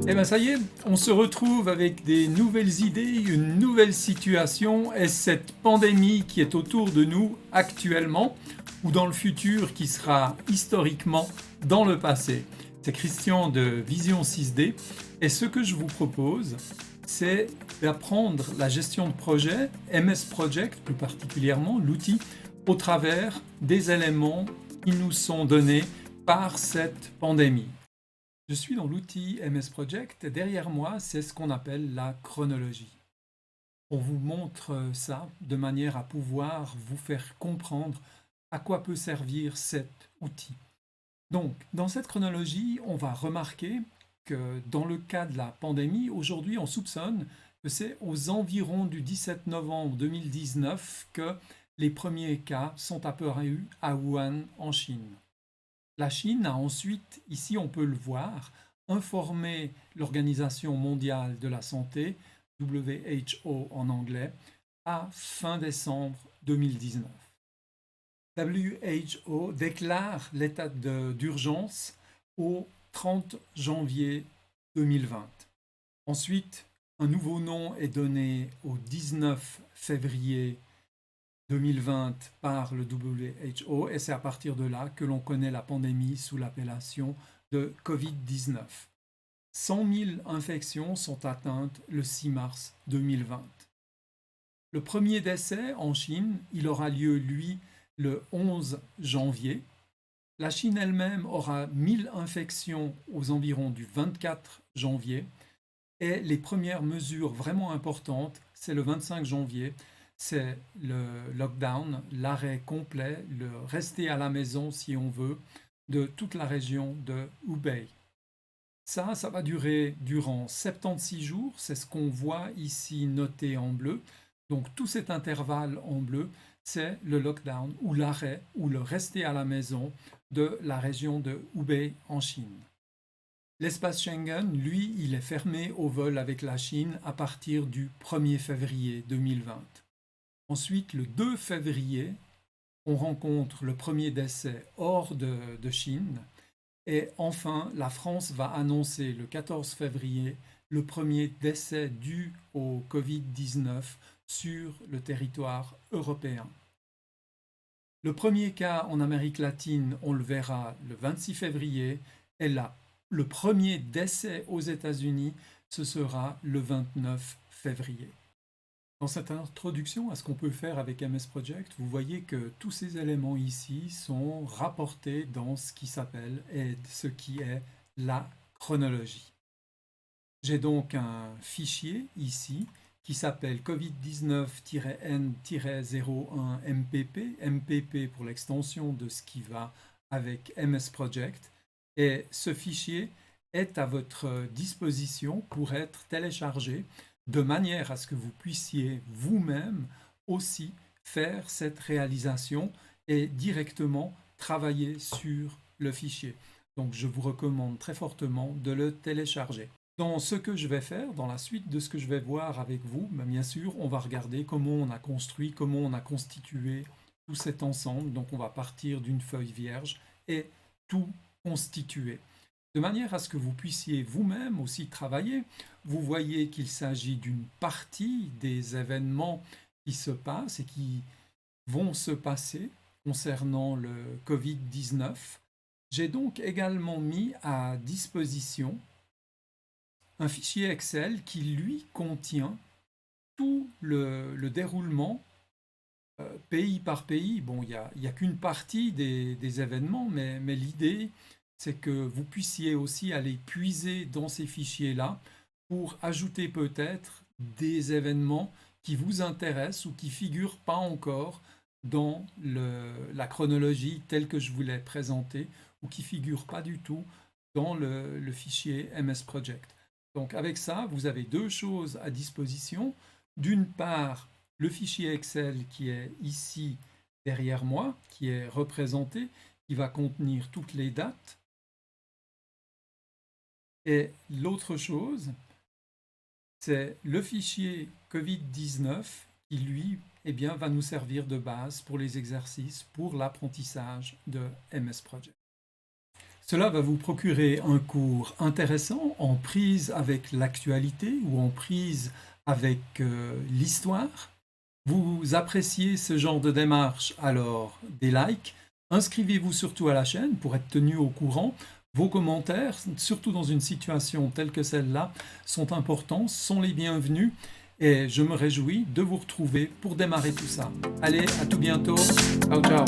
Eh bien ça y est, on se retrouve avec des nouvelles idées, une nouvelle situation et cette pandémie qui est autour de nous actuellement ou dans le futur qui sera historiquement dans le passé. C'est Christian de Vision 6D et ce que je vous propose, c'est d'apprendre la gestion de projet, MS Project plus particulièrement, l'outil, au travers des éléments qui nous sont donnés par cette pandémie. Je suis dans l'outil MS Project et derrière moi, c'est ce qu'on appelle la chronologie. On vous montre ça de manière à pouvoir vous faire comprendre à quoi peut servir cet outil. Donc, dans cette chronologie, on va remarquer que dans le cas de la pandémie, aujourd'hui, on soupçonne que c'est aux environs du 17 novembre 2019 que les premiers cas sont apparus à Wuhan, en Chine. La Chine a ensuite, ici on peut le voir, informé l'Organisation mondiale de la santé, WHO en anglais, à fin décembre 2019. WHO déclare l'état d'urgence au 30 janvier 2020. Ensuite, un nouveau nom est donné au 19 février 2020 par le WHO et c'est à partir de là que l'on connaît la pandémie sous l'appellation de Covid-19. 100 000 infections sont atteintes le 6 mars 2020. Le premier décès en Chine, il aura lieu, lui, le 11 janvier. La Chine elle-même aura 1000 infections aux environs du 24 janvier. Et les premières mesures vraiment importantes, c'est le 25 janvier, c'est le lockdown, l'arrêt complet, le rester à la maison si on veut, de toute la région de Hubei. Ça va durer durant 76 jours, c'est ce qu'on voit ici noté en bleu. Donc tout cet intervalle en bleu, c'est le lockdown ou l'arrêt ou le rester à la maison de la région de Hubei en Chine. L'espace Schengen, lui, il est fermé au vol avec la Chine à partir du 1er février 2020. Ensuite, le 2 février, on rencontre le premier décès hors de Chine. Et enfin, la France va annoncer le 14 février le premier décès dû au Covid-19 sur le territoire européen. Le premier cas en Amérique latine, on le verra le 26 février, et là, le premier décès aux États-Unis, ce sera le 29 février. Dans cette introduction à ce qu'on peut faire avec MS Project, vous voyez que tous ces éléments ici sont rapportés dans ce qui s'appelle et ce qui est la chronologie. J'ai donc un fichier ici qui s'appelle covid-19-n-01mpp, mpp pour l'extension de ce qui va avec MS Project. Et ce fichier est à votre disposition pour être téléchargé de manière à ce que vous puissiez vous-même aussi faire cette réalisation et directement travailler sur le fichier. Donc je vous recommande très fortement de le télécharger. Dans ce que je vais faire, dans la suite de ce que je vais voir avec vous, bien sûr, on va regarder comment on a construit, comment on a constitué tout cet ensemble. Donc on va partir d'une feuille vierge et tout constituer. De manière à ce que vous puissiez vous-même aussi travailler, vous voyez qu'il s'agit d'une partie des événements qui se passent et qui vont se passer concernant le Covid-19. J'ai donc également mis à disposition un fichier Excel qui, lui, contient tout le déroulement pays par pays. Bon, il y a qu'une partie des événements, mais l'idée, c'est que vous puissiez aussi aller puiser dans ces fichiers-là pour ajouter peut-être des événements qui vous intéressent ou qui ne figurent pas encore dans la chronologie telle que je vous l'ai présentée ou qui ne figurent pas du tout dans le fichier MS Project. Donc avec ça, vous avez deux choses à disposition. D'une part, le fichier Excel qui est ici derrière moi, qui est représenté, qui va contenir toutes les dates. Et l'autre chose, c'est le fichier Covid-19 qui, lui, va nous servir de base pour les exercices, pour l'apprentissage de MS Project. Cela va vous procurer un cours intéressant en prise avec l'actualité ou en prise avec l'histoire. Vous appréciez ce genre de démarche, alors des likes. Inscrivez-vous surtout à la chaîne pour être tenu au courant. Vos commentaires, surtout dans une situation telle que celle-là, sont importants, sont les bienvenus et je me réjouis de vous retrouver pour démarrer tout ça. Allez, à tout bientôt. Ciao, ciao.